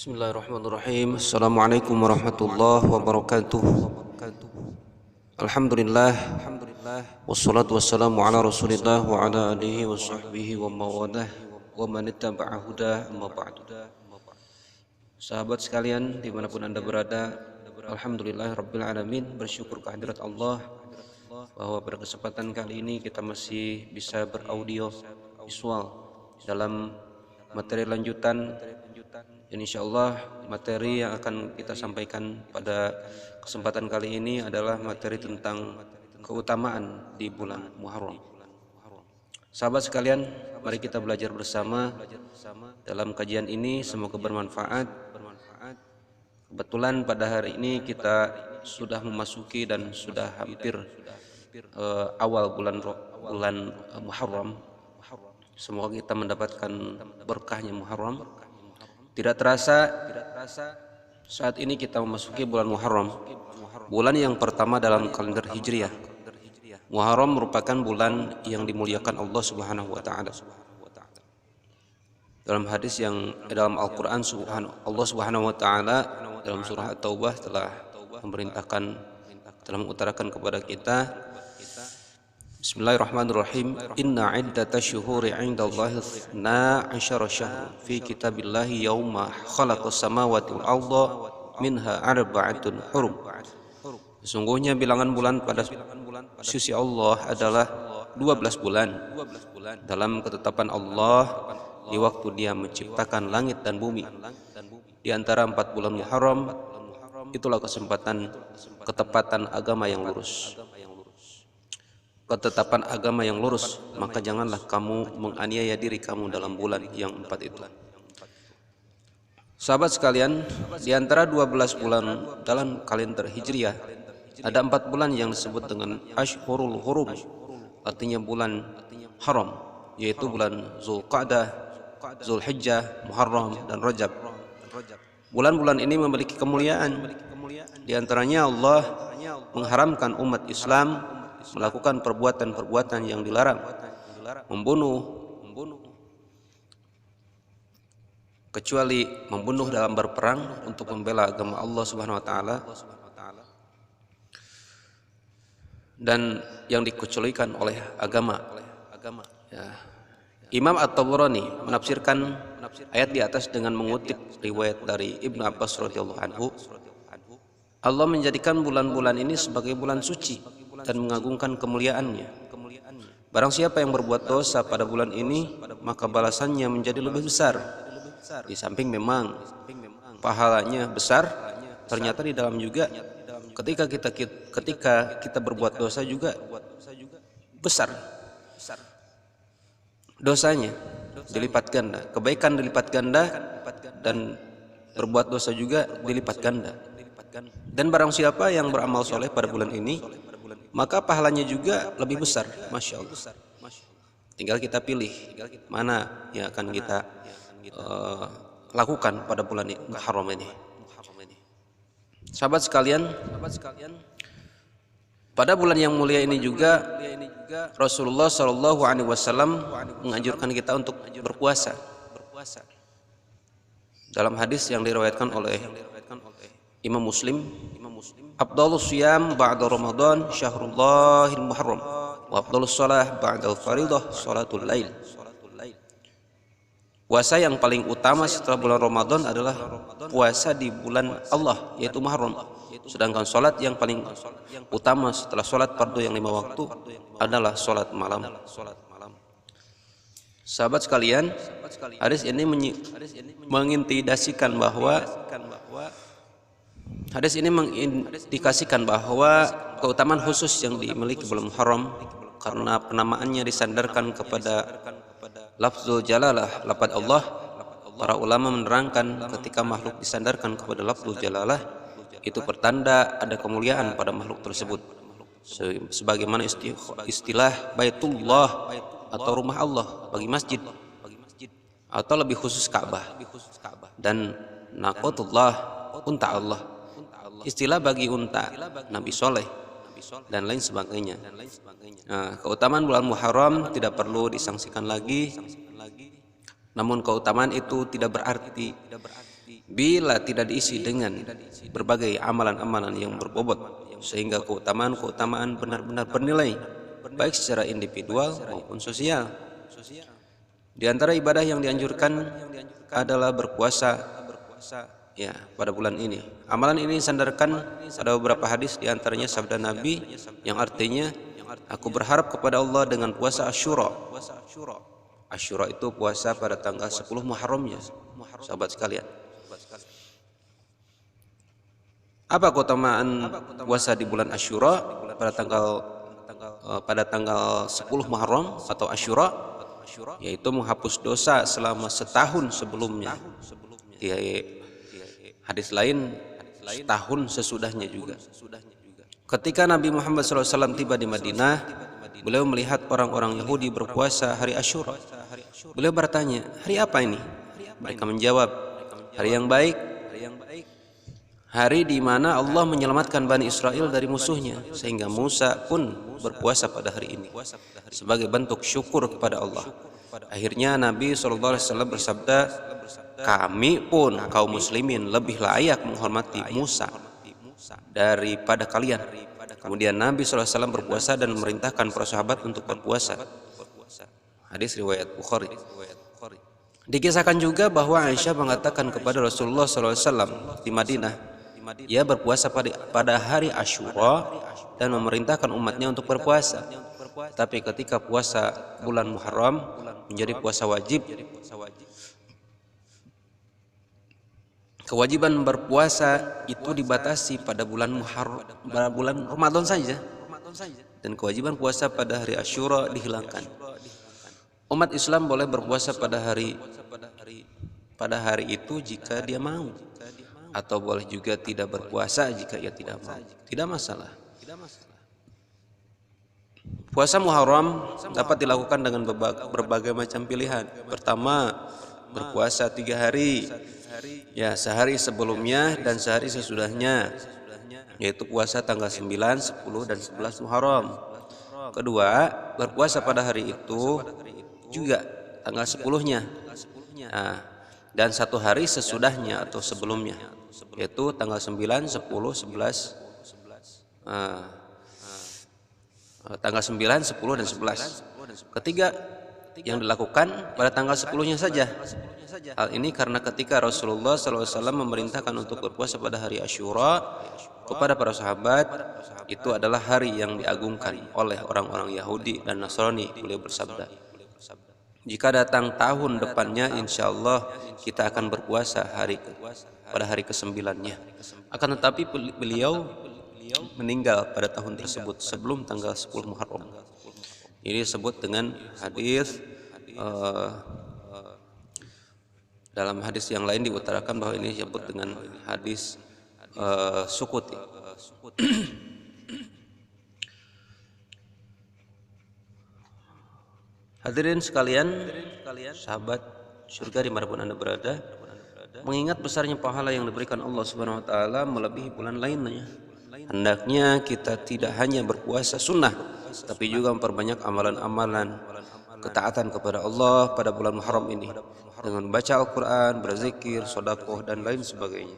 Bismillahirrahmanirrahim. Assalamualaikum warahmatullahi wabarakatuh. Alhamdulillah. Wassalatu wassalamu ala Rasulillah wa ala alihi wa sahbihi wa mawadah wa man ittaba'a huda amma ba'du. Sahabat sekalian dimanapun anda berada, alhamdulillah rabbil alamin, bersyukur kehadirat Allah bahwa pada kesempatan kali ini kita masih bisa beraudio visual dalam materi lanjutan. Dan insyaallah materi yang akan kita sampaikan pada kesempatan kali ini adalah materi tentang keutamaan di bulan Muharram. Sahabat sekalian, mari kita belajar bersama dalam kajian ini, semoga bermanfaat. Kebetulan pada hari ini kita sudah memasuki dan sudah hampir awal bulan Muharram. Semoga kita mendapatkan berkahnya Muharram. Tidak terasa saat ini kita memasuki bulan Muharram, bulan yang pertama dalam kalender Hijriah. Muharram merupakan bulan yang dimuliakan Allah Subhanahu wa taala. Dalam hadis yang dalam Al-Qur'an, Allah Subhanahu wa taala dalam surah At-Taubah telah memerintahkan, telah mengutarakan kepada kita, Bismillahirrahmanirrahim. Inna iddatash syuhuri 'indallahi 12 syahr fi kitabillahi yauma khalaqas samawati wal arda minha arba'atun hurum. Sesungguhnya bilangan bulan pada sisi Allah adalah 12 bulan dalam ketetapan Allah di waktu Dia menciptakan langit dan bumi. Di antara 4 bulan Muharram itulah ketepatan agama yang lurus. Ketetapan agama yang lurus, maka janganlah kamu menganiaya diri kamu dalam bulan yang 4 itu. Sahabat sekalian, di antara 12 bulan dalam kalender Hijriah, ada 4 bulan yang disebut dengan Ashhurul Hurum, artinya bulan haram, yaitu bulan Zulqa'dah, Zulhijjah, Muharram, dan Rajab. Bulan-bulan ini memiliki kemuliaan. Di antaranya Allah mengharamkan umat Islam melakukan perbuatan-perbuatan yang dilarang, membunuh, kecuali membunuh dalam berperang untuk membela agama Allah Subhanahu wa taala, dan yang dikecualikan oleh agama. Ya. Imam At-Tabarani menafsirkan ayat di atas dengan mengutip riwayat dari Ibnu Abbas radhiyallahu anhu. Allah menjadikan bulan-bulan ini sebagai bulan suci dan mengagungkan kemuliaannya. Barang siapa yang berbuat dosa pada bulan ini, maka balasannya menjadi lebih besar. Di samping memang pahalanya besar, ternyata di dalam juga ketika kita berbuat dosa juga besar. Dosanya dilipat ganda, kebaikan dilipat ganda, dan berbuat dosa juga dilipat ganda. Dan barang siapa yang beramal soleh pada bulan ini, maka pahalanya juga lebih besar, Masya Allah. Tinggal kita pilih mana yang akan kita lakukan pada bulan Muharram ini. Sahabat sekalian, pada bulan yang mulia ini juga Rasulullah SAW menganjurkan kita untuk berpuasa. Dalam hadis yang diriwayatkan oleh Imam Muslim, Afdhalus shiyam ba'da Ramadan syahrullahil muharram wa afdhalus shalah ba'dal faridah shalatul lail. Puasa yang paling utama setelah bulan Ramadan adalah puasa di bulan Allah, yaitu Muharram. Sedangkan salat yang paling utama setelah salat fardu yang 5 waktu adalah salat malam. Sahabat sekalian, hadis ini mengindikasikan bahwa keutamaan khusus yang dimiliki bulan Muharram karena penamaannya disandarkan kepada lafzul jalalah, lafaz Allah. Para ulama menerangkan ketika makhluk disandarkan kepada lafzul jalalah, itu pertanda ada kemuliaan pada makhluk tersebut. Sebagaimana istilah Baitullah atau rumah Allah bagi masjid, atau lebih khusus Ka'bah, dan Naqatullah, unta Allah, istilah bagi unta Nabi Soleh, dan lain sebagainya. Nah, keutamaan bulan Muharram tidak perlu disangsikan lagi. Namun keutamaan itu tidak berarti bila tidak diisi dengan berbagai amalan-amalan yang berbobot, sehingga keutamaan-keutamaan benar-benar bernilai, baik secara individual maupun sosial. Di antara ibadah yang dianjurkan adalah berpuasa ya pada bulan ini. Amalan ini sandarkan pada beberapa hadis, di antaranya sabda Nabi yang artinya, aku berharap kepada Allah dengan puasa Asyura. Asyura itu puasa pada tanggal 10 Muharramnya, sahabat sekalian. Apa keutamaan puasa di bulan Asyura pada tanggal 10 Muharram atau Asyura? Yaitu menghapus dosa selama setahun sebelumnya. Di hadis lain setahun sesudahnya juga. Ketika Nabi Muhammad SAW tiba di Madinah, beliau melihat orang-orang Yahudi berpuasa hari Asyura. Beliau bertanya, hari apa ini? Mereka menjawab, hari yang baik, hari di mana Allah menyelamatkan Bani Israel dari musuhnya, sehingga Musa pun berpuasa pada hari ini sebagai bentuk syukur kepada Allah. Akhirnya Nabi SAW bersabda, kami pun kaum muslimin lebih layak menghormati Musa daripada kalian. Kemudian Nabi SAW berpuasa dan memerintahkan para sahabat untuk berpuasa. Hadis riwayat Bukhari. Dikisahkan juga bahwa Aisyah mengatakan kepada Rasulullah SAW di Madinah, ia berpuasa pada hari Asyura dan memerintahkan umatnya untuk berpuasa. Tapi ketika puasa bulan Muharram menjadi puasa wajib, kewajiban berpuasa itu dibatasi pada bulan Ramadan saja, dan kewajiban puasa pada hari Asyura dihilangkan. Umat Islam boleh berpuasa pada hari itu jika dia mau, atau boleh juga tidak berpuasa jika ia tidak mau. Tidak masalah. Puasa Muharram dapat dilakukan dengan berbagai macam pilihan. Pertama, berpuasa 3 hari, ya sehari sebelumnya dan sehari sesudahnya, yaitu puasa tanggal 9, 10, dan 11 Muharram. Kedua, berpuasa pada hari itu juga tanggal 10-nya, dan 1 hari sesudahnya atau sebelumnya, yaitu tanggal 9, 10, 11, tanggal 9, 10, dan 11. Ketiga, yang dilakukan pada tanggal 10-nya saja. Hal ini karena ketika Rasulullah SAW memerintahkan untuk berpuasa pada hari Asyura kepada para sahabat, itu adalah hari yang diagungkan oleh orang-orang Yahudi dan Nasrani. Beliau bersabda, jika datang tahun depannya, insya Allah kita akan berpuasa pada hari ke-9-nya. Akan tetapi beliau meninggal pada tahun tersebut sebelum tanggal 10 Muharram. Ini disebut dengan hadis, dalam hadis yang lain diutarakan bahwa ini disebut dengan hadis sukuti. Hadirin sekalian, sahabat surga dimanapun Anda berada, mengingat besarnya pahala yang diberikan Allah Subhanahu wa taala melebihi bulan lainnya, hendaknya kita tidak hanya berpuasa sunnah, tapi juga memperbanyak amalan-amalan ketaatan kepada Allah pada bulan Muharram ini dengan membaca Al-Quran, berzikir, sedekah, dan lain sebagainya.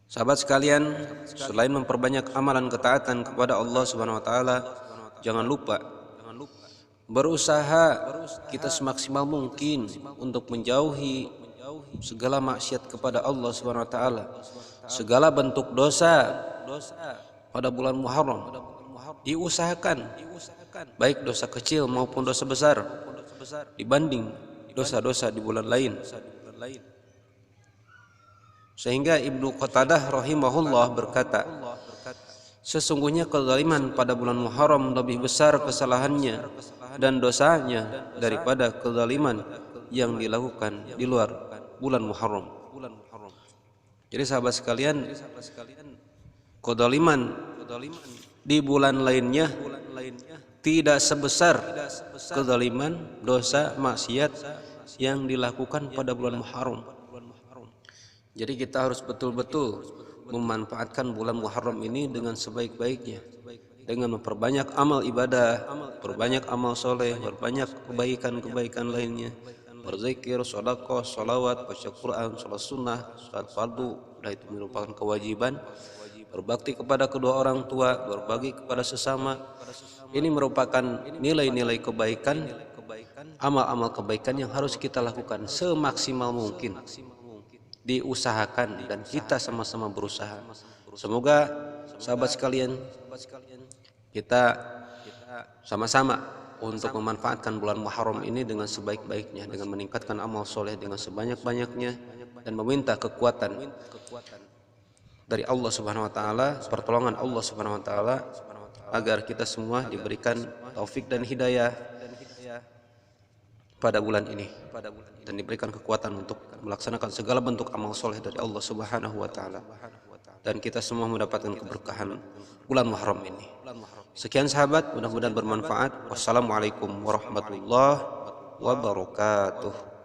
Sahabat sekalian, selain memperbanyak amalan ketaatan kepada Allah Subhanahu wa taala, jangan lupa berusaha kita semaksimal mungkin untuk menjauhi segala maksiat kepada Allah Subhanahu wa taala, segala bentuk dosa pada bulan Muharram. Diusahakan baik dosa kecil maupun dosa besar dibanding dosa-dosa di bulan lain. Sehingga Ibnu Qatadah rahimahullah berkata, sesungguhnya kezaliman pada bulan Muharram lebih besar kesalahannya dan dosanya daripada kezaliman yang dilakukan di luar bulan Muharram. Jadi sahabat sekalian, kezaliman di bulan lainnya tidak sebesar kezaliman dosa maksiat yang dilakukan pada bulan Muharram. Jadi kita harus betul-betul memanfaatkan bulan Muharram ini dengan sebaik-baiknya, dengan memperbanyak amal ibadah, perbanyak amal soleh, perbanyak kebaikan-kebaikan lainnya, berzikir, sedekah, salawat, baca Quran, salat sunnah, salat fardu, dan itu merupakan kewajiban. Berbakti kepada kedua orang tua, berbagi kepada sesama, ini merupakan nilai-nilai kebaikan, amal-amal kebaikan yang harus kita lakukan semaksimal mungkin, diusahakan, dan kita sama-sama berusaha. Semoga sahabat sekalian, kita sama-sama untuk memanfaatkan bulan Muharram ini dengan sebaik-baiknya, dengan meningkatkan amal soleh dengan sebanyak-banyaknya, dan meminta kekuatan dari Allah Subhanahu wa taala, pertolongan Allah Subhanahu wa taala, agar kita semua diberikan taufik dan hidayah pada bulan ini, dan diberikan kekuatan untuk melaksanakan segala bentuk amal soleh dari Allah Subhanahu wa taala, dan kita semua mendapatkan keberkahan bulan Muharram ini. Sekian sahabat, mudah-mudahan bermanfaat. Wassalamualaikum warahmatullahi wabarakatuh.